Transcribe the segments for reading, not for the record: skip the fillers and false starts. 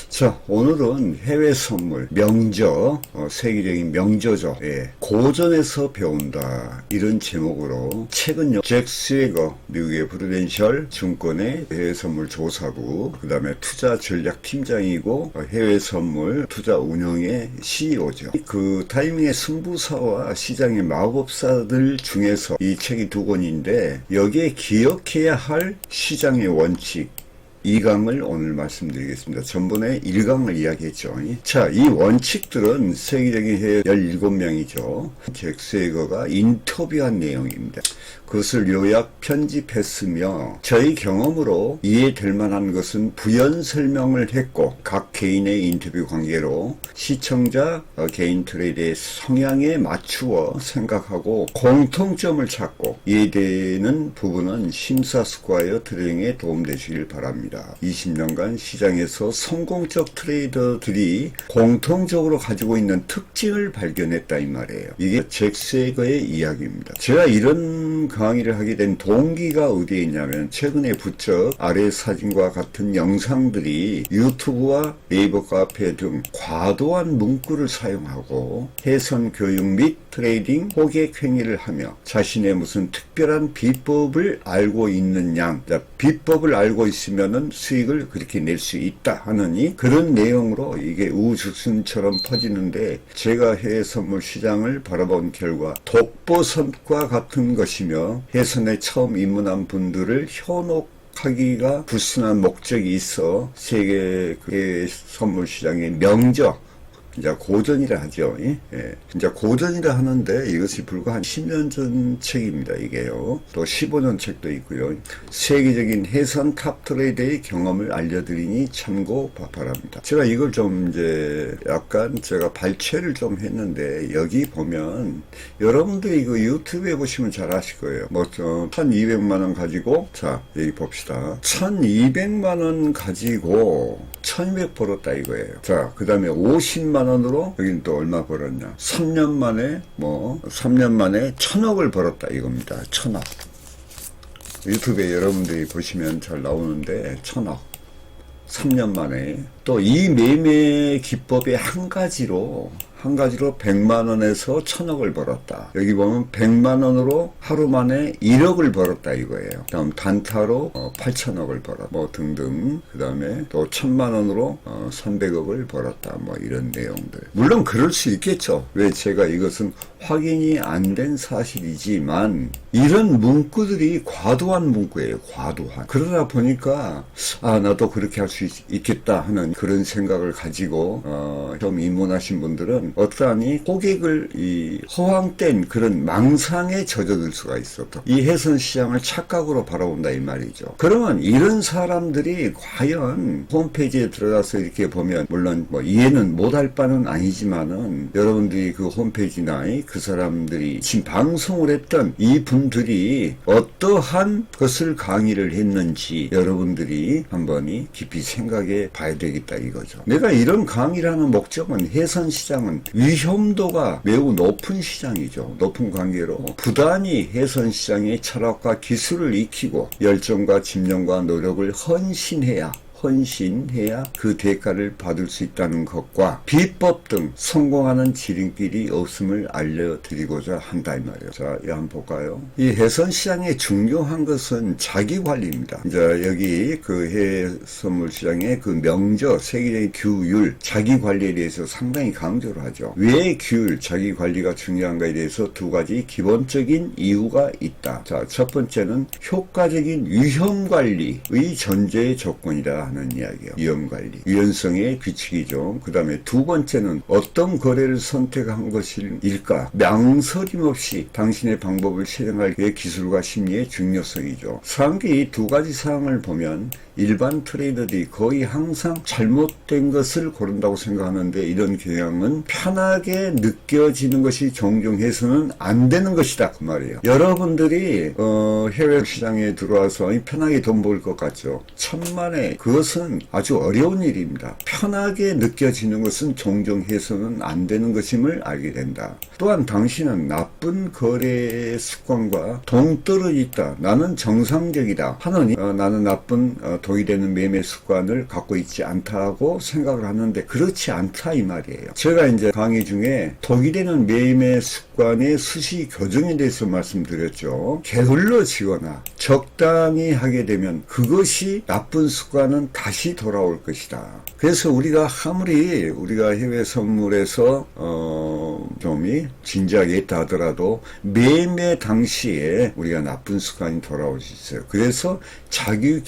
자, 오늘은 해외 선물, 명저, 세계적인 명저죠. 예, 고전에서 배운다. 이런 제목으로 최근요, 잭 스웨거, 미국의 프루덴셜 증권의 해외 선물 조사부, 그 다음에 투자 전략 팀장이고, 해외 선물 투자 운영의 CEO죠. 그 타이밍의 승부사와 시장의 마법사들 중에서 이 책이 두 권인데, 여기에 기억해야 할 시장의 원칙, 2강을 오늘 말씀드리겠습니다. 전번에 1강을 이야기했죠. 자, 이 원칙들은 세계적인 해외 17명이죠. 잭 스웨거가 인터뷰한 내용입니다. 그것을 요약 편집했으며 저희 경험으로 이해될 만한 것은 부연 설명을 했고 각 개인의 인터뷰 관계로 시청자 개인 트레이드의 성향에 맞추어 생각하고 공통점을 찾고 이해되는 부분은 심사숙고하여 트레이딩에 도움되시길 바랍니다. 20년간 시장에서 성공적 트레이더들이 공통적으로 가지고 있는 특징을 발견했다 이 말이에요. 이게 잭 스웨거의 이야기입니다. 제가 이런 강의를 하게 된 동기가 어디에 있냐면 최근에 부쩍 아래 사진과 같은 영상들이 유튜브와 네이버 카페 등 과도한 문구를 사용하고 해선 교육 및 트레이딩 호객 행위를 하며 자신의 무슨 특별한 비법을 알고 있는 양, 비법을 알고 있으면은 수익을 그렇게 낼 수 있다 하느니 그런 내용으로 이게 우주순처럼 퍼지는데 제가 해외 선물 시장을 바라본 결과 독보선과 같은 것이며 해선에 처음 입문한 분들을 현혹하기가 불순한 목적이 있어 세계 선물 시장의 명저, 진짜 고전이라 하죠. 예. 진짜 고전이라 하는데 이것이 불과 한 10년 전 책입니다. 이게요. 또 15년 책도 있고요. 세계적인 해선 탑 트레이더의 경험을 알려드리니 참고 바랍니다. 제가 이걸 좀 이제 약간 제가 발췌를 좀 했는데 여기 보면 여러분들이 이거 유튜브에 보시면 잘 아실 거예요. 뭐 1200만 원 가지고 자 여기 봅시다. 1200만 원 가지고 1200 벌었다 이거예요. 자, 그 다음에 50만 원으로 여기는 또 얼마 벌었냐? 3년 만에 1000억을 벌었다 이겁니다. 1000억. 유튜브에 여러분들이 보시면 잘 나오는데 1000억. 3년 만에. 또 이 매매 기법의 한 가지로 100만 원에서 1000억을 벌었다. 여기 보면 100만 원으로 하루 만에 1억을 벌었다 이거예요. 다음 단타로 8천억을 벌었다. 뭐 등등. 그 다음에 또 1000만 원으로 300억을 벌었다. 뭐 이런 내용들. 물론 그럴 수 있겠죠. 왜 제가 이것은 확인이 안 된 사실이지만 이런 문구들이 과도한 문구예요. 과도한. 그러다 보니까 나도 그렇게 할 수 있겠다 하는 그런 생각을 가지고 처음 입문하신 분들은 어떠하니 고객을 이 허황된 그런 망상에 젖어들 수가 있었다. 이 해선 시장을 착각으로 바라본다 이 말이죠. 그러면 이런 사람들이 과연 홈페이지에 들어가서 이렇게 보면 물론 뭐 이해는 못할 바는 아니지만은 여러분들이 그 홈페이지나 그 사람들이 지금 방송을 했던 이 분들이 어떠한 것을 강의를 했는지 여러분들이 한번 깊이 생각해 봐야 되겠다 이거죠. 내가 이런 강의를 하는 목적은 해선 시장은 위험도가 매우 높은 시장이죠. 높은 관계로 부단히 해선 시장의 철학과 기술을 익히고 열정과 집념과 노력을 헌신해야 그 대가를 받을 수 있다는 것과 비법 등 성공하는 지름길이 없음을 알려드리고자 한다 이 말이에요. 자, 이거 한번 볼까요? 이 해선 시장의 중요한 것은 자기 관리입니다. 이제 여기 그 해외 선물 시장의 그 명저, 세계적인 규율, 자기 관리에 대해서 상당히 강조를 하죠. 왜 규율, 자기 관리가 중요한가에 대해서 두 가지 기본적인 이유가 있다. 자, 첫 번째는 효과적인 위험 관리의 전제 조건이다. 하는 이야기예요. 위험관리. 유연성의 규칙이죠. 그 다음에 두 번째는 어떤 거래를 선택한 것일까? 망설임 없이 당신의 방법을 실행할 그의 기술과 심리의 중요성이죠. 상기 이 두 가지 사항을 보면 일반 트레이더들이 거의 항상 잘못된 것을 고른다고 생각하는데 이런 경향은 편하게 느껴지는 것이 종종 해서는 안 되는 것이다 그 말이에요. 여러분들이 해외 시장에 들어와서 편하게 돈 벌 것 같죠. 천만에 그 그것은 아주 어려운 일입니다. 편하게 느껴지는 것은 종종 해서는 안 되는 것임을 알게 된다. 또한 당신은 나쁜 거래 습관과 동떨어져 있다. 나는 정상적이다 하느니 나는 나쁜 독이 되는 매매 습관을 갖고 있지 않다고 생각을 하는데 그렇지 않다 이 말이에요. 제가 이제 강의 중에 독이 되는 매매 습관의 수시 교정에 대해서 말씀드렸죠. 게을러지거나 적당히 하게 되면 그것이 나쁜 습관은 다시 돌아올 것이다. 그래서 우리가 아무리 우리가 해외 선물에서 좀이 진지하게 있다 하더라도 매매 당시에 우리가 나쁜 습관이 돌아올 수 있어요. 그래서 자기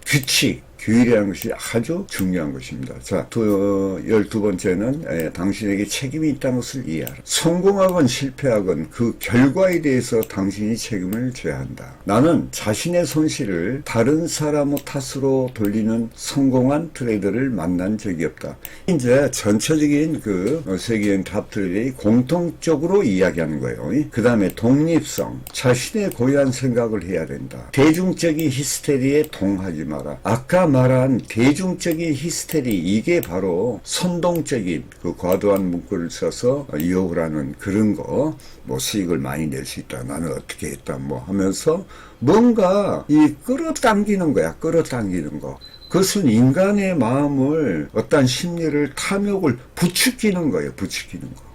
규칙 규율이라는 것이 아주 중요한 것입니다. 자, 12번째는 당신에게 책임이 있다는 것을 이해하라. 성공하건 실패하건 그 결과에 대해서 당신이 책임을 져야 한다. 나는 자신의 손실을 다른 사람의 탓으로 돌리는 성공한 트레이더를 만난 적이 없다. 이제 전체적인 그 세계인 탑 트레이더의 공통적으로 이야기하는 거예요. 그 다음에 독립성, 자신의 고유한 생각을 해야 된다. 대중적인 히스테리에 동하지 마라. 아까 말한 대중적인 히스테리, 이게 바로 선동적인 그 과도한 문구를 써서 유혹을 하는 그런 거, 뭐 수익을 많이 낼 수 있다, 나는 어떻게 했다 뭐 하면서 뭔가 이 끌어당기는 거야. 끌어당기는 거. 그것은 인간의 마음을, 어떤 심리를, 탐욕을 부추기는 거예요. 부추기는 거.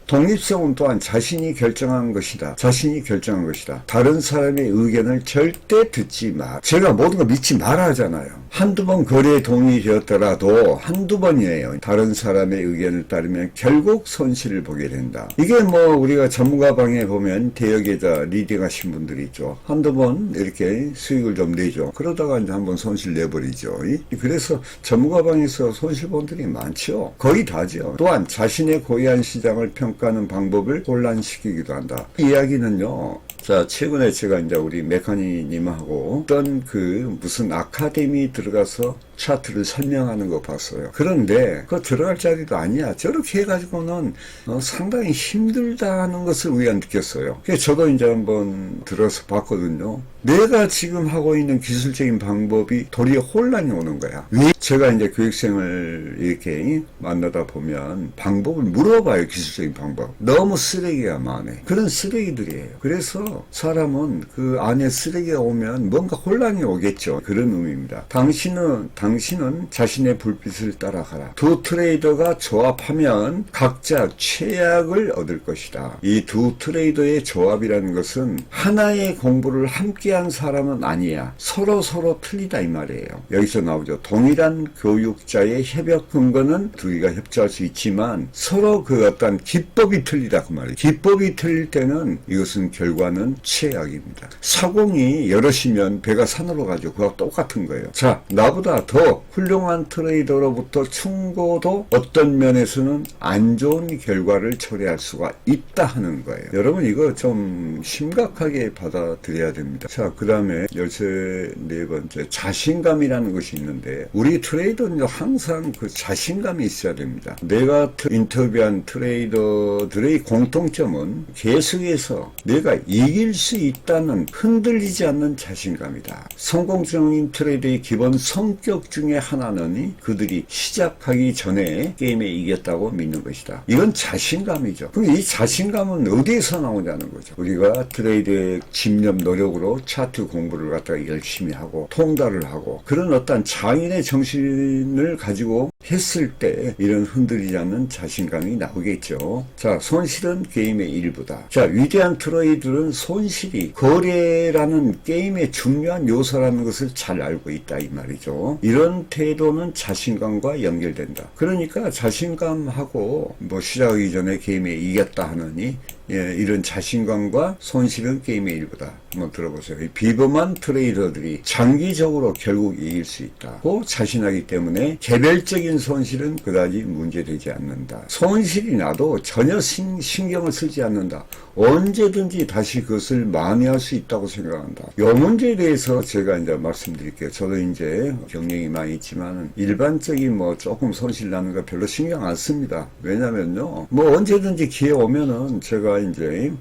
독립성은 또한 자신이 결정한 것이다. 자신이 결정한 것이다. 다른 사람의 의견을 절대 듣지 마. 제가 모든 거 믿지 말아 하잖아요. 한두 번 거래에 동의이 되었더라도 한두 번이에요. 다른 사람의 의견을 따르면 결국 손실을 보게 된다. 이게 뭐 우리가 전문가 방에 보면 대여계좌 리딩하신 분들이 있죠. 한두 번 이렇게 수익을 좀 내죠. 그러다가 이제 한번 손실 내버리죠. 그래서 전문가 방에서 손실 본 분들이 많죠. 거의 다죠. 또한 자신의 고유한 시장을 평가하는 방법을 혼란시키기도 한다. 이 이야기는요. 자, 최근에 제가 이제 우리 메카니님하고 어떤 그 무슨 아카데미 들어가서 차트를 설명하는 거 봤어요. 그런데 그거 들어갈 자리도 아니야. 저렇게 해가지고는 상당히 힘들다 하는 것을 우리가 느꼈어요. 그래서 저도 이제 한번 들어서 봤거든요. 내가 지금 하고 있는 기술적인 방법이 도리어 혼란이 오는 거야. 왜? 제가 이제 교육생을 이렇게 만나다 보면 방법을 물어봐요. 기술적인 방법. 너무 쓰레기가 많네. 그런 쓰레기들이에요. 그래서 사람은 그 안에 쓰레기가 오면 뭔가 혼란이 오겠죠. 그런 의미입니다. 당신은 자신의 불빛을 따라가라. 두 트레이더가 조합하면 각자 최악을 얻을 것이다. 이 두 트레이더의 조합이라는 것은 하나의 공부를 함께한 사람은 아니야. 서로 틀리다 이 말이에요. 여기서 나오죠. 동일한 교육자의 협약 근거는 두 개가 협조할 수 있지만 서로 그 어떤 기법이 틀리다 그 말이에요. 기법이 틀릴 때는 이것은 결과는 최악입니다. 사공이 여럿이면 배가 산으로 가죠. 그와 똑같은 거예요. 자, 나보다 더 훌륭한 트레이더로부터 충고도 어떤 면에서는 안 좋은 결과를 초래할 수가 있다 하는 거예요. 여러분 이거 좀 심각하게 받아들여야 됩니다. 자, 그 다음에 14번째 자신감이라는 것이 있는데 우리 트레이더는 항상 그 자신감이 있어야 됩니다. 내가 인터뷰한 트레이더들의 공통점은 계속해서 내가 이길 수 있다는 흔들리지 않는 자신감이다. 성공적인 트레이더의 기본 성격 중에 하나는 그들이 시작하기 전에 게임에 이겼다고 믿는 것이다. 이건 자신감이죠. 그럼 이 자신감은 어디에서 나오냐는 거죠. 우리가 트레이드의 집념 노력으로 차트 공부를 갖다가 열심히 하고 통달을 하고 그런 어떤 장인의 정신을 가지고 했을 때 이런 흔들리지 않는 자신감이 나오겠죠. 자, 손실은 게임의 일부다. 자, 위대한 트레이더는 손실이 거래라는 게임의 중요한 요소라는 것을 잘 알고 있다 이 말이죠. 이런 태도는 자신감과 연결된다. 그러니까 자신감하고 뭐 시작하기 전에 게임에 이겼다 하느니 이런 자신감과 손실은 게임의 일부다. 한번 들어보세요. 이 비범한 트레이더들이 장기적으로 결국 이길 수 있다고 자신하기 때문에 개별적인 손실은 그다지 문제되지 않는다. 손실이 나도 전혀 신경을 쓰지 않는다. 언제든지 다시 그것을 만회할 수 있다고 생각한다. 이 문제에 대해서 제가 이제 말씀드릴게요. 저도 이제 경력이 많이 있지만 일반적인 뭐 조금 손실 나는 거 별로 신경 안 씁니다. 왜냐면요. 뭐 언제든지 기회 오면은 제가 우리가 이제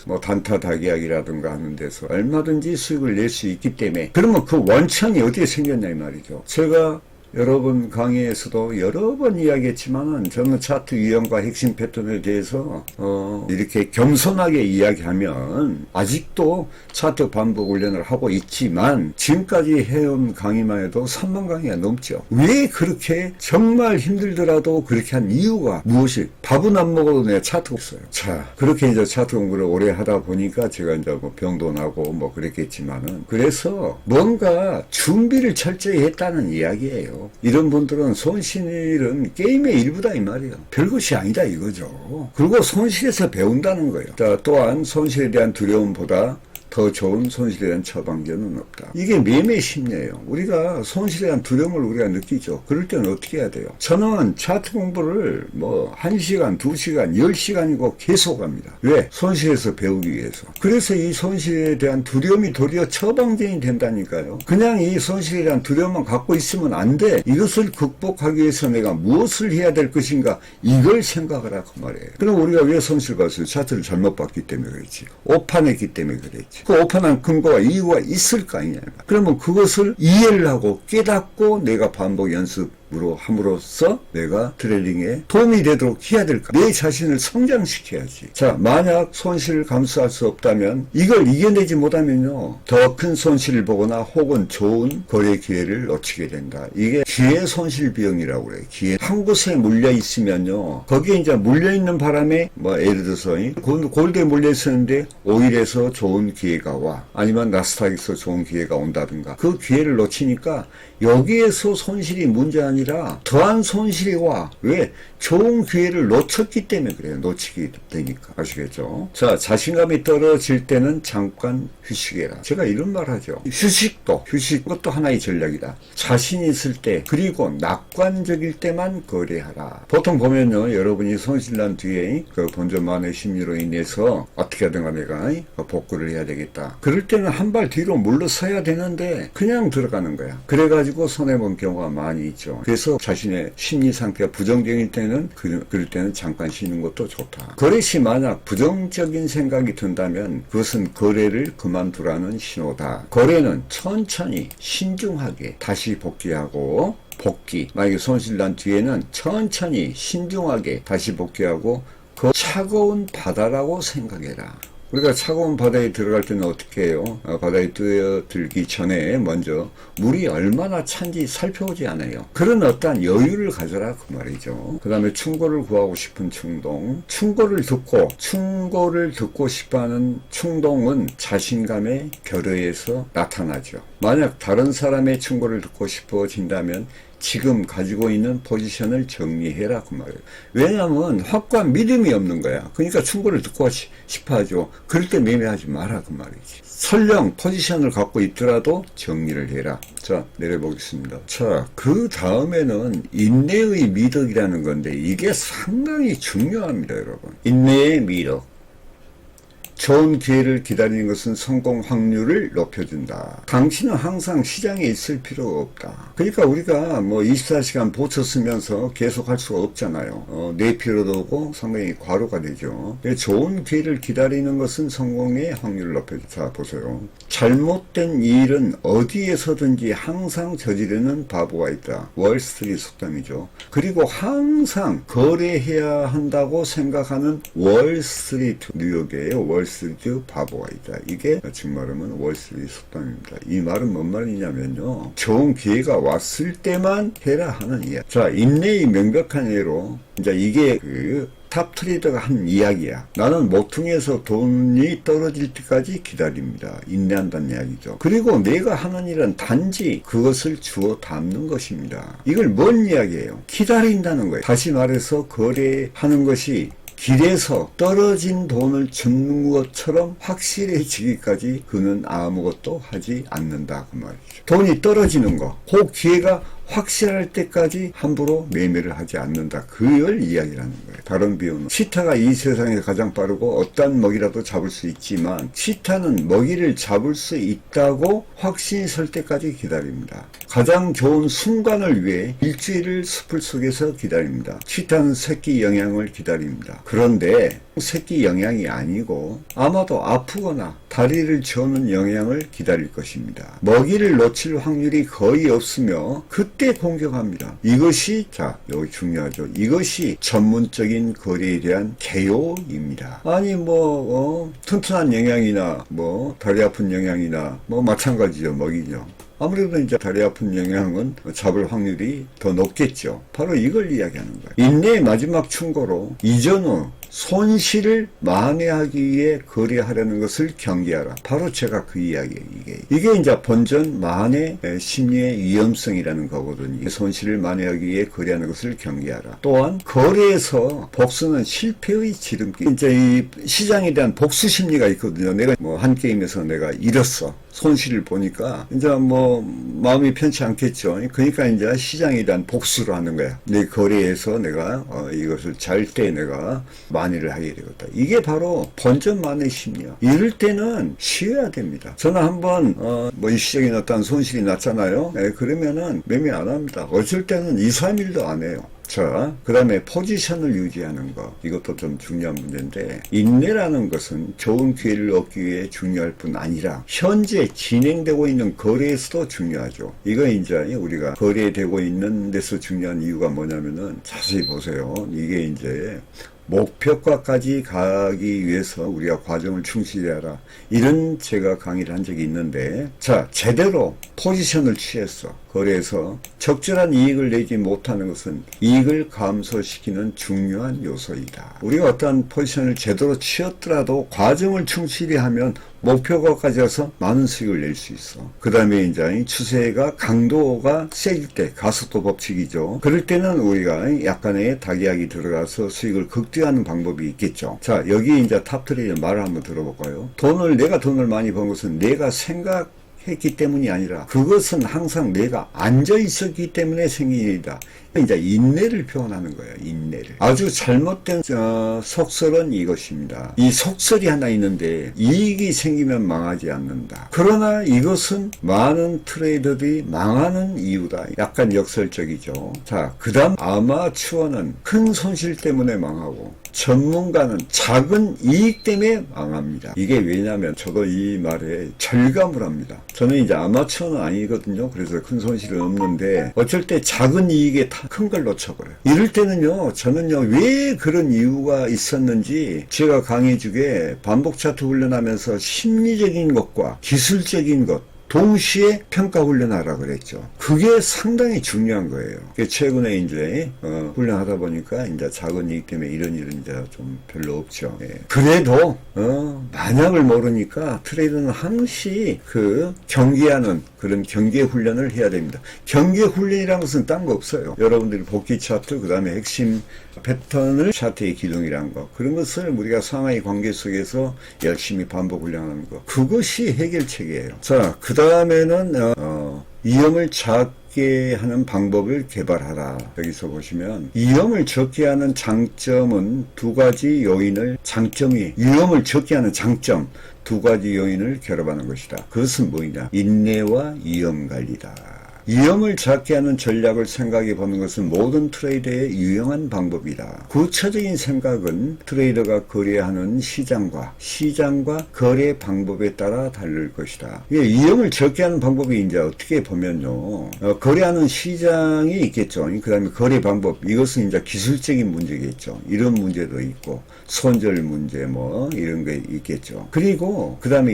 뭐 단타 다계약이라든가 하는 데서 얼마든지 수익을 낼 수 있기 때문에, 그러면 그 원천이 어디에 생겼냐 이 말이죠. 제가 여러분 강의에서도 여러 번 이야기했지만은, 저는 차트 유형과 핵심 패턴에 대해서 이렇게 겸손하게 이야기하면 아직도 차트 반복 훈련을 하고 있지만, 지금까지 해온 강의만 해도 3만 강의가 넘죠. 왜 그렇게 정말 힘들더라도 그렇게 한 이유가 무엇이? 밥은 안 먹어도 내가 차트가 없어요. 자, 그렇게 이제 차트 공부를 오래 하다 보니까 제가 이제 뭐 병도 나고 뭐 그랬겠지만은, 그래서 뭔가 준비를 철저히 했다는 이야기예요. 이런 분들은 손실은 게임의 일부다 이 말이에요. 별것이 아니다 이거죠. 그리고 손실에서 배운다는 거예요. 자, 또한 손실에 대한 두려움보다 더 좋은 손실에 대한 처방전은 없다. 이게 매매 심리예요. 우리가 손실에 대한 두려움을 우리가 느끼죠. 그럴 때는 어떻게 해야 돼요? 저는 차트 공부를 뭐 1시간, 2시간, 10시간이고 계속 합니다. 왜? 손실에서 배우기 위해서. 그래서 이 손실에 대한 두려움이 도리어 처방전이 된다니까요. 그냥 이 손실에 대한 두려움만 갖고 있으면 안 돼. 이것을 극복하기 위해서 내가 무엇을 해야 될 것인가, 이걸 생각을 하고 말이에요. 그럼 우리가 왜 손실 봤어요? 차트를 잘못 봤기 때문에 그랬지. 오판했기 때문에 그랬지. 그 오판한 근거와 이유가 있을 거 아니냐. 그러면 그것을 이해를 하고 깨닫고 내가 반복 연습으로 함으로써 내가 트레이딩에 도움이 되도록 해야 될까? 내 자신을 성장시켜야지. 자, 만약 손실을 감수할 수 없다면, 이걸 이겨내지 못하면요, 더 큰 손실을 보거나 혹은 좋은 거래 기회를 놓치게 된다. 이게 기회 손실 비용이라고 그래요. 기회. 한 곳에 물려 있으면요, 거기에 이제 물려 있는 바람에 뭐 예를 들어서 골드에 물려 있었는데 오일에서 좋은 기회가 와, 아니면 나스닥에서 좋은 기회가 온다든가, 그 기회를 놓치니까 여기에서 손실이 문제 아니라 더한 손실이 와. 왜? 좋은 기회를 놓쳤기 때문에 그래요. 놓치게 되니까. 아시겠죠? 자, 자신감이 떨어질 때는 잠깐 휴식해라. 제가 이런 말 하죠. 휴식, 그것도 하나의 전략이다. 자신 있을 때, 그리고 낙관적일 때만 거래하라. 보통 보면요, 여러분이 손실난 뒤에 그 본전만의 심리로 인해서 어떻게 하든가 내가 복구를 해야 되겠다. 그럴 때는 한 발 뒤로 물러서야 되는데 그냥 들어가는 거야. 그래가지고 손해본 경우가 많이 있죠. 그래서 자신의 심리 상태가 부정적일 때는, 그럴 때는 잠깐 쉬는 것도 좋다. 거래 시 만약 부정적인 생각이 든다면 그것은 거래를 그만두라는 신호다. 거래는 천천히 신중하게 다시 복귀하고, 만약에 손실난 뒤에는 천천히 신중하게 다시 복귀하고, 그 차가운 바다라고 생각해라. 우리가 차가운 바다에 들어갈 때는 어떻게 해요? 바다에 뛰어들기 전에 먼저 물이 얼마나 찬지 살펴보지 않아요. 그런 어떠한 여유를 가져라 그 말이죠. 그 다음에 충고를 구하고 싶은 충동. 충고를 듣고 싶어하는 충동은 자신감의 결여에서 나타나죠. 만약 다른 사람의 충고를 듣고 싶어진다면 지금 가지고 있는 포지션을 정리해라 그 말이에요. 왜냐하면 확고한 믿음이 없는 거야. 그러니까 충고를 듣고 싶어 하죠. 그럴 때 매매하지 마라 그 말이지. 설령 포지션을 갖고 있더라도 정리를 해라. 자, 내려보겠습니다. 자, 그 다음에는 인내의 미덕이라는 건데, 이게 상당히 중요합니다 여러분. 인내의 미덕. 좋은 기회를 기다리는 것은 성공 확률을 높여준다. 당신은 항상 시장에 있을 필요가 없다. 그러니까 우리가 뭐 24시간 보쳐 쓰면서 계속 할 수가 없잖아요. 내 필요도 없고 상당히 과로가 되죠. 좋은 기회를 기다리는 것은 성공의 확률을 높여준다. 자, 보세요. 잘못된 일은 어디에서든지 항상 저지르는 바보가 있다. 월스트리트 속담이죠. 그리고 항상 거래해야 한다고 생각하는 월스트리트, 뉴욕이에요. 월스트리트 바보가 있다. 이게 지금 말하면 월스트리트 속담입니다. 이 말은 뭔 말이냐면요, 좋은 기회가 왔을 때만 해라 하는 이야기. 자, 인내의 명백한 예로 이제 이게 탑 트레이더가 한 이야기야. 나는 모퉁이에서 돈이 떨어질 때까지 기다립니다. 인내한다는 이야기죠. 그리고 내가 하는 일은 단지 그것을 주워 담는 것입니다. 이걸 뭔 이야기예요? 기다린다는 거예요. 다시 말해서 거래하는 것이 길에서 떨어진 돈을 줍는 것처럼 확실해지기까지 그는 아무것도 하지 않는다 그 말이죠. 돈이 떨어지는 거, 그 기회가 확실할 때까지 함부로 매매를 하지 않는다. 그걸 이야기라는 거예요. 다른 비유는 치타가 이 세상에서 가장 빠르고 어떤 먹이라도 잡을 수 있지만, 치타는 먹이를 잡을 수 있다고 확신이 설 때까지 기다립니다. 가장 좋은 순간을 위해 일주일을 숲을 속에서 기다립니다. 치타는 새끼 영양을 기다립니다. 그런데 새끼 영향이 아니고 아마도 아프거나 다리를 저는 영향을 기다릴 것입니다. 먹이를 놓칠 확률이 거의 없으며 그때 공격합니다. 이것이 여기 중요하죠. 이것이 전문적인 거래에 대한 개요입니다. 아니 튼튼한 영향이나 다리 아픈 영향이나 마찬가지죠. 먹이죠. 아무래도 이제 다리 아픈 영향은 잡을 확률이 더 높겠죠. 바로 이걸 이야기하는 거예요. 인내의 마지막 충고로 이전 후 손실을 만회하기 위해 거래하려는 것을 경계하라. 바로 제가 그 이야기예요. 이게 이제 본전 만회 심리의 위험성이라는 거거든요. 손실을 만회하기 위해 거래하는 것을 경계하라. 또한 거래에서 복수는 실패의 지름길. 이제 이 시장에 대한 복수 심리가 있거든요. 내가 한 게임에서 내가 잃었어. 손실을 보니까 이제 마음이 편치 않겠죠. 그러니까 이제 시장에 대한 복수를 하는 거야. 내 거래에서 내가 이것을 잘 때 내가 만회를 하게 되겠다. 이게 바로 본전 만회 심리야. 이럴 때는 쉬어야 됩니다. 저는 한번 일시적인 어떤 손실이 났잖아요. 그러면은 매매 안 합니다. 어쩔 때는 2, 3일도 안 해요. 그 다음에 포지션을 유지하는 것, 이것도 좀 중요한 문제인데, 인내라는 것은 좋은 기회를 얻기 위해 중요할 뿐 아니라 현재 진행되고 있는 거래에서도 중요하죠. 이거 이제 우리가 거래되고 있는 데서 중요한 이유가 뭐냐면은 자세히 보세요. 이게 이제 목표가까지 가기 위해서 우리가 과정을 충실해라. 이런 제가 강의를 한 적이 있는데, 제대로 포지션을 취했어. 거래에서 적절한 이익을 내지 못하는 것은 이익을 감소시키는 중요한 요소이다. 우리가 어떠한 포지션을 제대로 취했더라도 과정을 충실히 하면 목표가까지 가서 많은 수익을 낼 수 있어. 그 다음에 이제 추세가 강도가 세질 때, 가속도 법칙이죠. 그럴 때는 우리가 약간의 닭약이 들어가서 수익을 극대화하는 방법이 있겠죠. 여기 이제 탑트레이더 말을 한번 들어볼까요? 내가 돈을 많이 번 것은 내가 했기 때문이 아니라 그것은 항상 내가 앉아 있었기 때문에 생긴 일이다. 이제 인내를 표현하는 거예요. 인내를. 아주 잘못된 속설은 이것입니다. 이 속설이 하나 있는데 이익이 생기면 망하지 않는다. 그러나 이것은 많은 트레이더들이 망하는 이유다. 약간 역설적이죠. 그 다음 아마추어는 큰 손실 때문에 망하고 전문가는 작은 이익 때문에 망합니다. 이게 왜냐하면 저도 이 말에 절감을 합니다. 저는 이제 아마추어는 아니거든요. 그래서 큰 손실은 없는데 어쩔 때 작은 이익에 큰 걸 놓쳐버려요. 이럴 때는요, 저는요, 왜 그런 이유가 있었는지 제가 강의 중에 반복 차트 훈련하면서 심리적인 것과 기술적인 것, 동시에 평가 훈련하라 그랬죠. 그게 상당히 중요한 거예요. 최근에 이제 훈련하다 보니까 이제 작은 이익 때문에 이런 일은 이제 좀 별로 없죠. 그래도 만약을 모르니까 트레이더는 항시 경계하는 그런 경계 훈련을 해야 됩니다. 경계 훈련이라는 것은 딴 거 없어요. 여러분들이 복귀 차트, 그 다음에 핵심 패턴을 차트의 기둥이라는 거, 그런 것을 우리가 상하이 관계 속에서 열심히 반복 훈련하는 거, 그것이 해결책이에요. 그 다음에는 위험을 작게 하는 방법을 개발하라. 여기서 보시면 위험을 적게 하는 장점은 두 가지 요인을 위험을 적게 하는 장점 두 가지 요인을 결합하는 것이다. 그것은 뭐냐? 인내와 위험 관리다. 위험을 작게 하는 전략을 생각해 보는 것은 모든 트레이더의 유용한 방법이다. 구체적인 생각은 트레이더가 거래하는 시장과 거래 방법에 따라 다를 것이다. 위험을 적게 하는 방법이 이제 어떻게 보면요, 거래하는 시장이 있겠죠. 그 다음에 거래 방법, 이것은 이제 기술적인 문제겠죠. 이런 문제도 있고, 손절 문제 이런 게 있겠죠. 그리고 그 다음에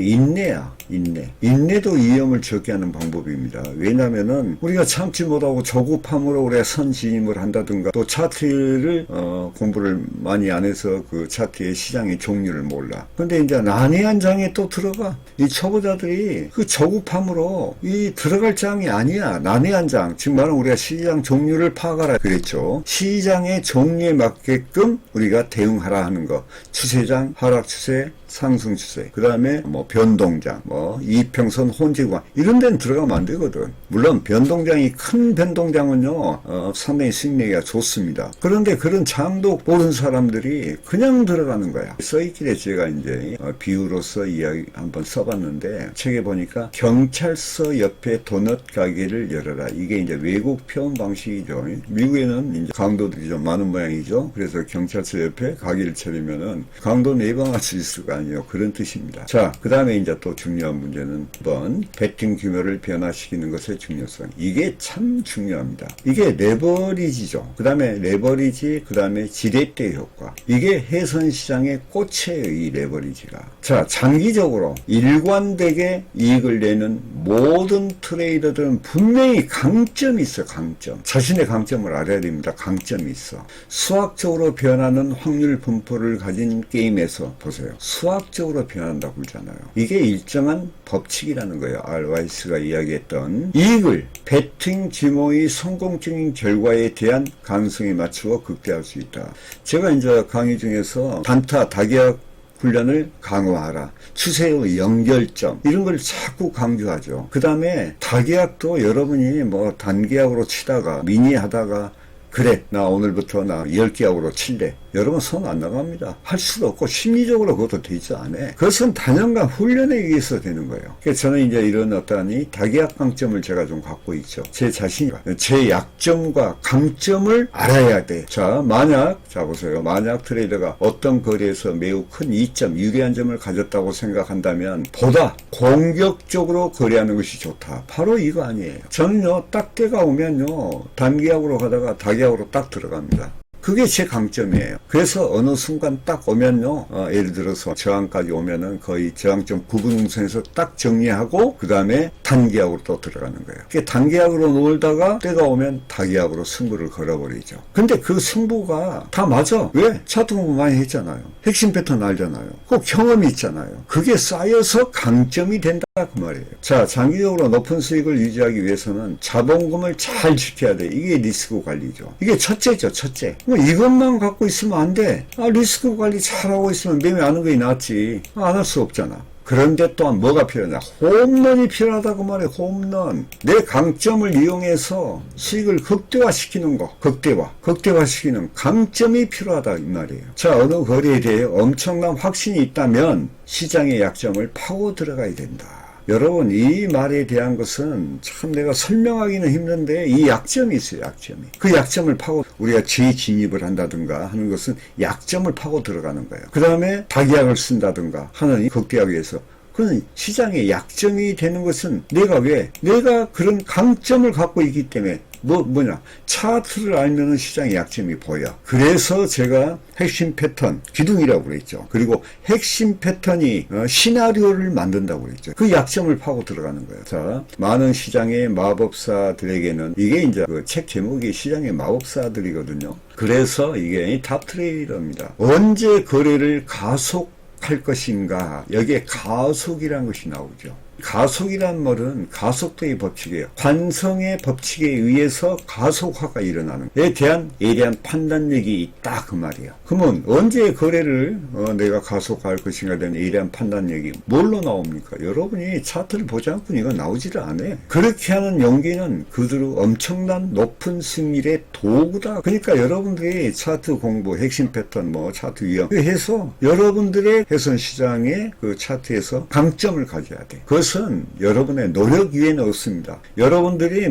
인내도 위험을 적게 하는 방법입니다. 왜냐면은 우리가 참지 못하고 조급함으로 우리가 선진입을 한다든가, 또 차트를 공부를 많이 안 해서 그 차트의 시장의 종류를 몰라. 근데 이제 난해한 장에 또 들어가. 이 초보자들이 그 조급함으로 들어갈 장이 아니야. 난해한 장. 즉 말은 우리가 시장 종류를 파악하라 그랬죠. 시장의 종류에 맞게끔 우리가 대응하라 하는 거. 추세장, 하락 추세, 상승 추세, 그 다음에 뭐 변동장, 뭐 이평선 혼재구간 이런 데는 들어가면 안 되거든. 물론 변동장이 큰 변동장은요 상당히 수익내기가 좋습니다. 그런데 그런 장도 모르는 사람들이 그냥 들어가는 거야. 써있길래 제가 이제 비유로서 이야기 한번 써봤는데 책에 보니까 경찰서 옆에 도넛 가게를 열어라. 이게 이제 외국 표현 방식이죠. 미국에는 이제 강도들이 좀 많은 모양이죠. 그래서 경찰서 옆에 가게를 차리면은 강도 예방할 수 있을 거 아니에요. 그런 뜻입니다. 자, 그 다음에 이제 또 중요한 문제는 2번 베팅 규모를 변화시키는 것의 중요성. 이게 참 중요합니다. 이게 레버리지죠. 그 다음에 레버리지, 그 다음에 지렛대 효과. 이게 해선 시장의 꽃이에요. 이 레버리지가. 자, 장기적으로 일관되게 이익을 내는 모든 트레이더들은 분명히 강점이 있어요. 강점. 자신의 강점을 알아야 됩니다. 강점이 있어. 수학적으로 변하는 확률 분포를 가진 게임에서 보세요. 수학적으로 변한다고 그러잖아요. 이게 일정한 법칙이라는 거예요. 알와이스가 이야기했던 이익을 베팅 규모의 성공적인 결과에 대한 가능성에 맞추어 극대화할 수 있다. 제가 이제 강의 중에서 단타, 다계약 훈련을 강화하라. 추세의 연결점 이런 걸 자꾸 강조하죠. 그 다음에 다계약도 여러분이 뭐 단계약으로 치다가 미니 하다가 그래 나 오늘부터 나 10계약으로 칠래. 여러분 손 안 나갑니다. 할 수도 없고 심리적으로 그것도 되지 않아. 그것은 단연간 훈련에 의해서 되는 거예요. 그래서 저는 이제 이런 어떠한 다계약 강점을 제가 좀 갖고 있죠. 제 자신이 제 약점과 강점을 알아야 돼. 자, 만약 자 보세요. 만약 트레이더가 어떤 거래에서 매우 큰 이점, 유리한 점을 가졌다고 생각한다면 보다 공격적으로 거래하는 것이 좋다. 바로 이거 아니에요. 저는요 딱 때가 오면요 단계약으로 가다가 다계약으로 딱 들어갑니다. 그게 제 강점이에요. 그래서 어느 순간 딱 오면요, 예를 들어서 저항까지 오면은 거의 저항점 구분선에서 딱 정리하고 그 다음에 단계약으로 또 들어가는 거예요. 그게 단계약으로 놀다가 때가 오면 다계약으로 승부를 걸어버리죠. 근데 그 승부가 다 맞아. 왜? 차트 공부 많이 했잖아요. 핵심 패턴 알잖아요. 그 경험이 있잖아요. 그게 쌓여서 강점이 된다 그 말이에요. 자, 장기적으로 높은 수익을 유지하기 위해서는 자본금을 잘 지켜야 돼. 이게 리스크 관리죠. 이게 첫째죠, 첫째. 이것만 갖고 있으면 안 돼. 리스크 관리 잘하고 있으면 매매 안 하는 게 낫지. 안 할 수 없잖아. 그런데 또한 뭐가 필요하냐? 홈런이 필요하다고 말해. 홈런. 내 강점을 이용해서 수익을 극대화시키는 거. 극대화시키는 강점이 필요하다 이 말이에요. 자, 어느 거래에 대해 엄청난 확신이 있다면 시장의 약점을 파고 들어가야 된다. 여러분 이 말에 대한 것은 참 내가 설명하기는 힘든데 이 약점이 있어요. 약점이. 그 약점을 파고 우리가 재진입을 한다든가 하는 것은 약점을 파고 들어가는 거예요. 그 다음에 다계약을 쓴다든가 하는 극대화하기 위해서 그건 시장의 약점이 되는 것은 내가 그런 강점을 갖고 있기 때문에 뭐냐 차트를 알면은 시장의 약점이 보여. 그래서 제가 핵심 패턴 기둥이라고 그랬죠. 그리고 핵심 패턴이 시나리오를 만든다고 그랬죠. 그 약점을 파고 들어가는 거예요. 자, 많은 시장의 마법사들에게는 이게 이제 그 책 제목이 시장의 마법사들이거든요. 그래서 이게 탑 트레이더입니다. 언제 거래를 가속할 것인가? 여기에 가속이라는 것이 나오죠. 가속이란 말은 가속도의 법칙이에요. 관성의 법칙에 의해서 가속화가 일어나는 것에 대한 예리한 판단력이 있다 그 말이에요. 그러면 언제 거래를 내가 가속화할 것인가에 대한 예리한 판단력이 뭘로 나옵니까? 여러분이 차트를 보지 않고는 이거 나오지를 않아. 그렇게 하는 용기는 그대로 엄청난 높은 승률의 도구다. 그러니까 여러분들이 차트 공부, 핵심 패턴, 차트 유형 해서 여러분들의 해선 시장의 그 차트에서 강점을 가져야 돼. 그것은 여러분의 노력 위에는 없습니다. 여러분들이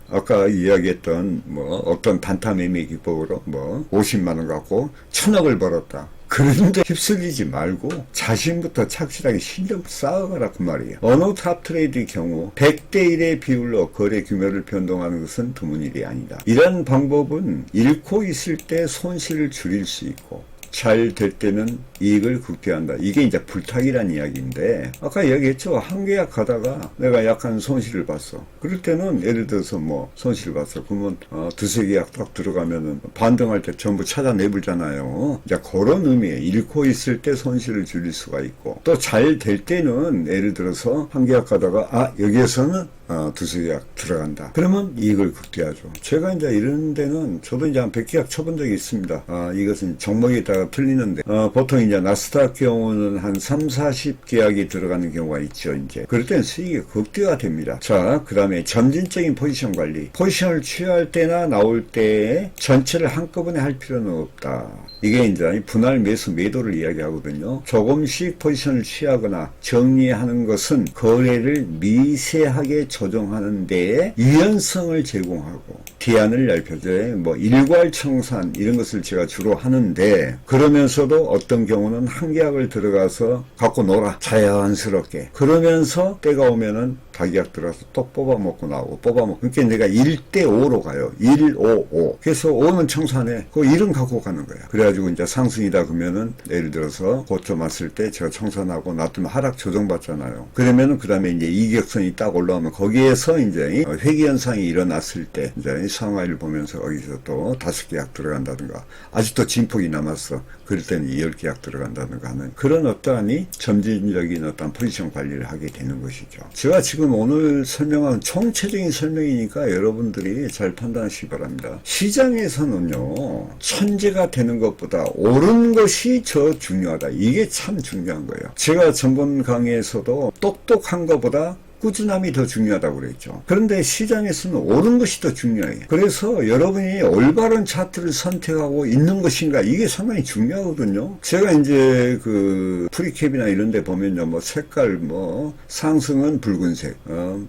아까 이야기했던 어떤 단타 매매 기법으로 50만원 갖고 1000억을 벌었다. 그런데 휩쓸리지 말고 자신부터 착실하게 실력 쌓아가라 그 말이에요. 어느 탑 트레이드의 경우 100대 1의 비율로 거래 규모를 변동하는 것은 드문 일이 아니다. 이런 방법은 잃고 있을 때 손실을 줄일 수 있고 잘 될 때는 이익을 극대화한다. 이게 이제 불타기란 이야기인데 아까 얘기했죠. 한 계약 가다가 내가 약간 손실을 봤어. 그럴 때는 예를 들어서 손실을 봤어. 그러면 두세 계약 딱 들어가면은 반등할 때 전부 찾아내불잖아요. 이제 그런 의미에 잃고 있을 때 손실을 줄일 수가 있고 또 잘 될 때는 예를 들어서 한 계약 가다가 여기에서는 두세 계약 들어간다. 그러면 이익을 극대화죠. 제가 이제 이런 데는 저도 이제 한 100계약 쳐본 적이 있습니다. 이것은 종목에 따라 틀리는데, 보통 이제 나스닥 경우는 한 3, 40계약이 들어가는 경우가 있죠, 이제. 그럴 땐 수익이 극대화 됩니다. 자, 그 다음에 점진적인 포지션 관리. 포지션을 취할 때나 나올 때 전체를 한꺼번에 할 필요는 없다. 이게 이제 분할 매수 매도를 이야기하거든요. 조금씩 포지션을 취하거나 정리하는 것은 거래를 미세하게 조정하는 데에 유연성을 제공하고 대안을 넓혀줘. 뭐 일괄청산 이런 것을 제가 주로 하는데, 그러면서도 어떤 경우는 한 계약을 들어가서 갖고 놀아, 자연스럽게. 그러면서 때가 오면은 다계약 들어가서 또 뽑아먹고 나오고 뽑아먹고. 그러니까 내가 1대5로 가요. 1, 5, 5. 그래서 5는 청산해. 그 1은 갖고 가는 거야. 그래가지고 이제 상승이다 그러면은 예를 들어서 고점 왔을 때 제가 청산하고 놔두면 하락 조정받잖아요. 그러면은 그 다음에 이제 이격선이 딱 올라오면 거기에서 이제 회귀 현상이 일어났을 때 이제 상하이를 보면서 거기서 또 5계약 들어간다든가, 아직도 진폭이 남았어. 그럴 때는 10계약 들어간다든가 하는 그런 어떠한 점진적인 어떤 포지션 관리를 하게 되는 것이죠. 제가 지금 오늘 설명한 총체적인 설명이니까 여러분들이 잘 판단하시기 바랍니다. 시장에서는요, 천재가 되는 것보다 옳은 것이 더 중요하다. 이게 참 중요한 거예요. 제가 전번 강의에서도 똑똑한 것보다 꾸준함이 더 중요하다고 그랬죠. 그런데 시장에서는 옳은 것이 더 중요해요. 그래서 여러분이 올바른 차트를 선택하고 있는 것인가, 이게 상당히 중요하거든요. 제가 이제 그 프리캡이나 이런 데 보면요, 뭐 색깔, 뭐 상승은 붉은색,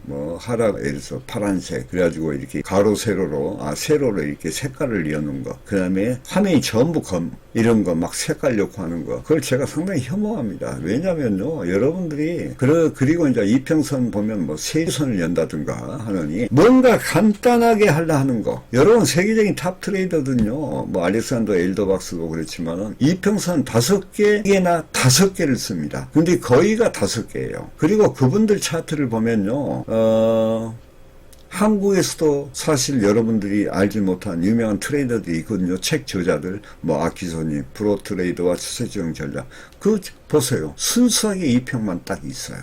뭐 하락, 예를 들어서 파란색, 그래가지고 이렇게 가로 세로로, 세로로 이렇게 색깔을 이어놓은 거. 그 다음에 화면이 전부 검, 이런 거 막 색깔 넣고 하는 거, 그걸 제가 상당히 혐오합니다. 왜냐면요, 여러분들이 그리고 이제 이평선 보면 뭐 세선을 연다든가 하느니 뭔가 간단하게 하려 하는 거. 여러분 세계적인 탑 트레이더든요, 뭐 알렉산더 엘더박스도 그렇지만은 이평선 5개나 5개를 씁니다. 근데 거의가 5개예요. 그리고 그분들 차트를 보면요, 한국에서도 사실 여러분들이 알지 못한 유명한 트레이더들이 있거든요. 책 저자들, 뭐 아키소니, 프로트레이더와 추세적 전략. 보세요. 순수하게 이 평만 딱 있어요.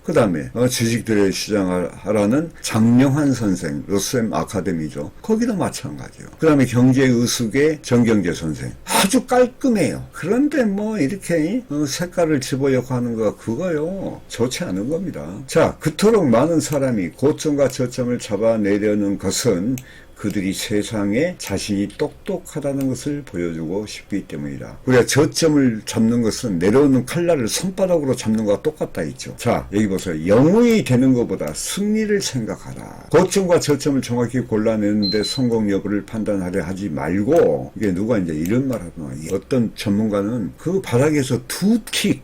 그 다음에 주식들의 시장을 하라는 장영환 선생, 로셈 아카데미죠. 거기도 마찬가지요. 그 다음에 경제의숙의 정경재 선생. 아주 깔끔해요. 그런데 뭐 이렇게 색깔을 집어넣고 하는 거, 그거요, 좋지 않은 겁니다. 자, 그토록 많은 사람이 고점과 저점을 잡아내려는 것은 그들이 세상에 자신이 똑똑하다는 것을 보여주고 싶기 때문이다. 우리가 저점을 잡는 것은 내려오는 칼날을 손바닥으로 잡는 것과 똑같다 했죠. 자, 여기 보세요. 영웅이 되는 것보다 승리를 생각하라. 고점과 저점을 정확히 골라내는데 성공 여부를 판단하려 하지 말고, 이게 누가 이제 이런 말 하더라. 어떤 전문가는 그 바닥에서 2킥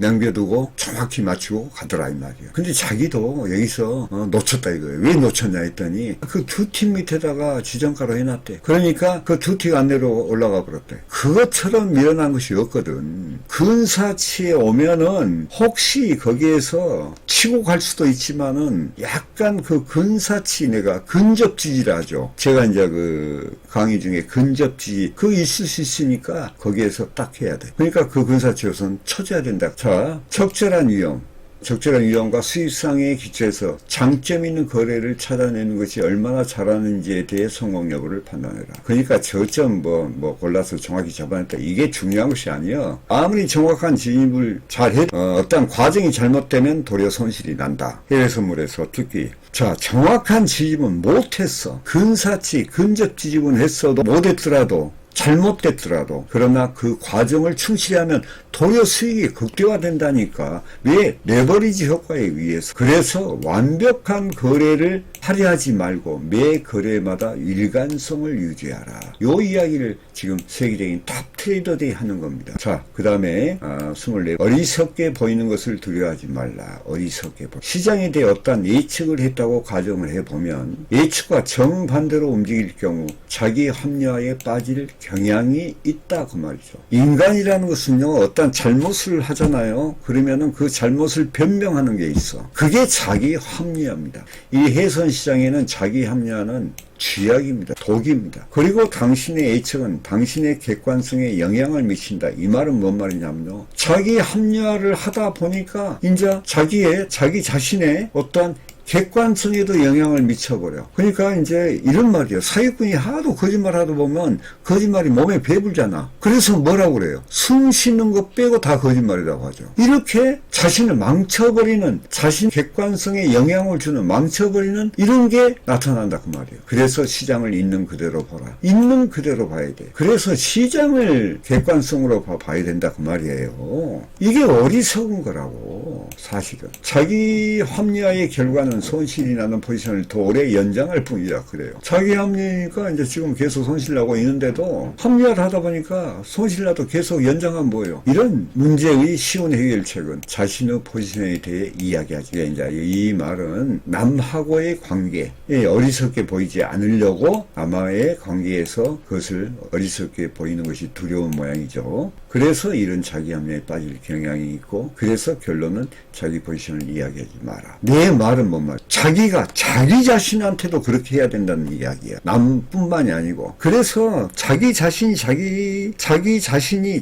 남겨두고 정확히 맞추고 가더라 이 말이에요. 근데 자기도 여기서 놓쳤다 이거예요. 왜 놓쳤냐 했더니 그 2틱 밑에다가 지정가로 해놨대. 그러니까 그 2틱 안내로 올라가 버렸대. 그것처럼 밀어난 것이 없거든. 근사치에 오면은 혹시 거기에서 치고 갈 수도 있지만은 약간 그 근사치, 내가 근접지지를 하죠. 제가 이제 그 강의 중에 근접지지 있을 수 있으니까 거기에서 딱 해야 돼. 그러니까 그 근사치 우선 쳐줘야 된다. 자, 적절한 위험과 수익상에 기초해서 장점 있는 거래를 찾아내는 것이 얼마나 잘하는지에 대해 성공 여부를 판단해라. 그러니까 저점 뭐 골라서 정확히 잡아냈다, 이게 중요한 것이 아니야. 아무리 정확한 진입을 잘해도 어떤 과정이 잘못되면 도리어 손실이 난다. 해외 선물에서 특히. 자, 정확한 지집은 못했어. 근사치, 근접 지집은 했어도 못했더라도, 잘못됐더라도, 그러나 그 과정을 충실히 하면 도리어 수익이 극대화된다니까. 왜? 레버리지 효과에 의해서. 그래서 완벽한 거래를 하려 하지 말고 매 거래마다 일관성을 유지하라. 요 이야기를 지금 세계적인 탑 트레이더들이 하는 겁니다. 자, 그 다음에 24. 어리석게 보이는 것을 두려워하지 말라. 어리석게 시장에 대해 어떠한 예측을 했다고 가정을 해보면 예측과 정반대로 움직일 경우 자기 합리화에 빠질 경향이 있다 그 말이죠. 인간이라는 것은요, 어떤 잘못을 하잖아요. 그러면은 그 잘못을 변명하는 게 있어. 그게 자기 합리화입니다. 이 해선 시장에는 자기 합리화는 쥐약입니다. 독입니다. 그리고 당신의 예측은 당신의 객관성에 영향을 미친다. 이 말은 뭔 말이냐면요, 자기 합리화를 하다 보니까 이제 자기 자신의 어떠한 객관성에도 영향을 미쳐버려. 그러니까 이제 이런 말이에요. 사기꾼이 하도 거짓말 하다 보면 거짓말이 몸에 배불잖아. 그래서 뭐라고 그래요? 숨 쉬는 것 빼고 다 거짓말이라고 하죠. 이렇게 자신을 망쳐버리는, 자신 객관성에 영향을 주는, 망쳐버리는 이런 게 나타난다 그 말이에요. 그래서 시장을 있는 그대로 보라. 있는 그대로 봐야 돼. 그래서 시장을 객관성으로 봐야 된다 그 말이에요. 이게 어리석은 거라고. 사실은 자기 합리화의 결과는 손실이 나는 포지션을 더 오래 연장할 뿐이라 그래요. 자기 합리니까 이제 지금 계속 손실 나고 있는데도 합리화를 하다 보니까 손실 나도 계속 연장하면 뭐예요? 이런 문제의 쉬운 해결책은 자신의 포지션에 대해 이야기하지. 이제 이 말은 남하고의 관계에 어리석게 보이지 않으려고 남하의 관계에서 그것을 어리석게 보이는 것이 두려운 모양이죠. 그래서 이런 자기 합리화에 빠질 경향이 있고, 그래서 결론은 자기 포지션을 이야기하지 마라. 내 말은 뭔 말? 자기가 자기 자신한테도 그렇게 해야 된다는 이야기야. 남뿐만이 아니고. 그래서 자기 자신이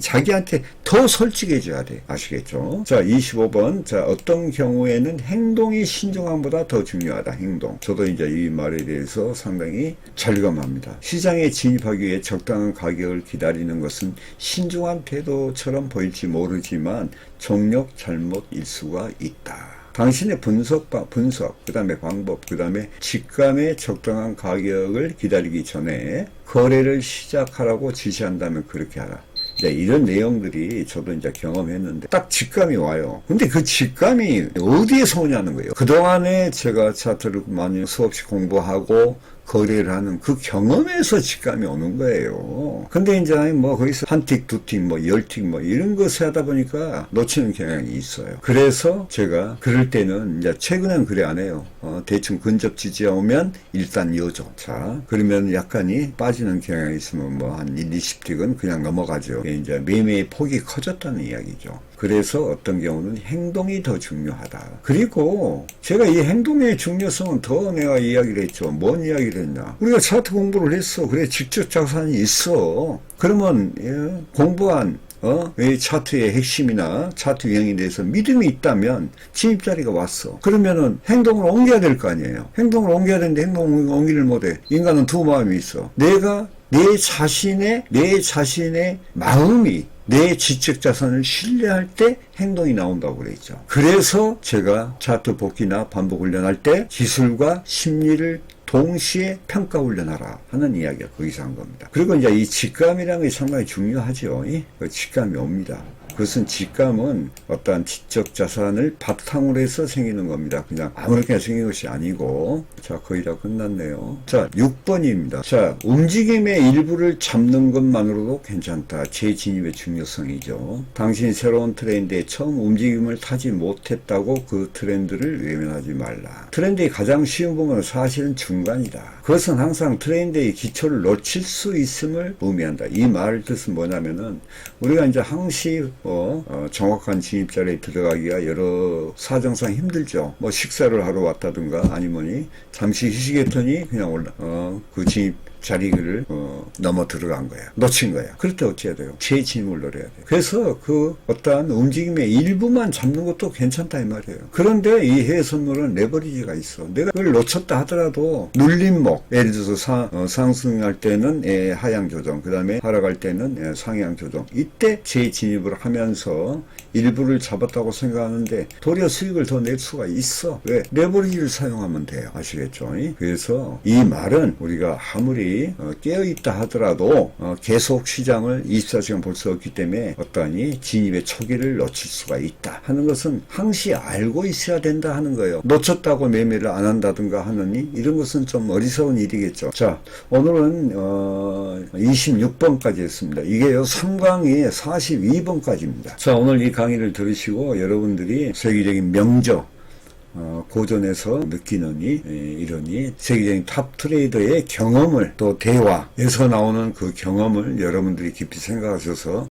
자기한테 더 솔직해져야 돼. 아시겠죠? 자, 25번. 자, 어떤 경우에는 행동이 신중함보다 더 중요하다. 행동. 저도 이제 이 말에 대해서 상당히 절감합니다. 시장에 진입하기 위해 적당한 가격을 기다리는 것은 신중한 태도처럼 보일지 모르지만 정력 잘못일 수가 있다. 당신의 분석, 그 다음에 방법, 그 다음에 직감의 적당한 가격을 기다리기 전에 거래를 시작하라고 지시한다면 그렇게 하라. 이런 내용들이 저도 이제 경험했는데 딱 직감이 와요. 근데 그 직감이 어디에서 오냐는 거예요. 그동안에 제가 차트를 많이 수없이 공부하고 거래를 하는 그 경험에서 직감이 오는 거예요. 근데 이제 뭐 거기서 한 틱, 두 틱, 뭐 10틱 뭐 이런 것을 하다 보니까 놓치는 경향이 있어요. 그래서 제가 그럴 때는 이제 최근엔 그래 안 해요. 대충 근접 지지가 오면 일단 이어줘. 자, 그러면 약간이 빠지는 경향이 있으면 뭐 한 1, 20틱은 그냥 넘어가죠. 이제 매매의 폭이 커졌다는 이야기죠. 그래서 어떤 경우는 행동이 더 중요하다. 그리고 제가 이 행동의 중요성은 더 내가 이야기를 했죠. 뭔 이야기를 했냐. 우리가 차트 공부를 했어. 그래, 직접 자산이 있어. 그러면 공부한 이 차트의 핵심이나 차트 유형에 대해서 믿음이 있다면 진입 자리가 왔어. 그러면은 행동을 옮겨야 될 거 아니에요. 행동을 옮겨야 되는데 행동을 옮기를 못해. 인간은 두 마음이 있어. 내가 내 자신의 마음이 내 지적 자산을 신뢰할 때 행동이 나온다고 그랬죠. 그래서 제가 차트 복귀나 반복 훈련할 때 기술과 심리를 동시에 평가 훈련하라 하는 이야기가 거기서 한 겁니다. 그리고 이제 이 직감이라는 게 상당히 중요하죠. 그 직감이 옵니다. 그것은 직감은 어떠한 지적 자산을 바탕으로 해서 생기는 겁니다. 그냥 아무렇게나 생긴 것이 아니고. 자, 거의 다 끝났네요. 자, 6번입니다. 자, 움직임의 일부를 잡는 것만으로도 괜찮다. 재진입의 중요성이죠. 당신이 새로운 트렌드에 처음 움직임을 타지 못했다고 그 트렌드를 외면하지 말라. 트렌드의 가장 쉬운 부분은 사실은 중간이다. 그것은 항상 트렌드의 기초를 놓칠 수 있음을 의미한다. 이 말 뜻은 뭐냐면은 우리가 이제 항시 정확한 진입자리에 들어가기가 여러 사정상 힘들죠. 뭐 식사를 하러 왔다든가 아니면 잠시 휴식했더니 그냥 그 진입 자리를 넘어 들어간 거야. 놓친 거야. 그럴 때 어찌해야 돼요? 재진입을 노려야 돼요. 그래서 그 어떠한 움직임의 일부만 잡는 것도 괜찮다 이 말이에요. 그런데 이 해외 선물은 레버리지가 있어. 내가 그걸 놓쳤다 하더라도 눌림목, 예를 들어서 상승할 때는 하향 조정, 그 다음에 하락할 때는 상향 조정, 이때 재진입을 하면서 일부를 잡았다고 생각하는데 도리어 수익을 더 낼 수가 있어. 왜? 레버리지를 사용하면 돼요. 아시겠죠? 그래서 이 말은 우리가 아무리 깨어있다 하더라도 계속 시장을 24시간 볼 수 없기 때문에 어떠하니 진입의 초기를 놓칠 수가 있다 하는 것은 항시 알고 있어야 된다 하는 거예요. 놓쳤다고 매매를 안 한다든가 하느니 이런 것은 좀 어리석은 일이겠죠. 자, 오늘은 26번까지 했습니다. 이게요 3강의 42번까지입니다. 자, 오늘 이 강의를 들으시고 여러분들이 세계적인 명저 고전에서 느끼느니 이러니 세계적인 탑 트레이더의 경험을 또 대화에서 나오는 그 경험을 여러분들이 깊이 생각하셔서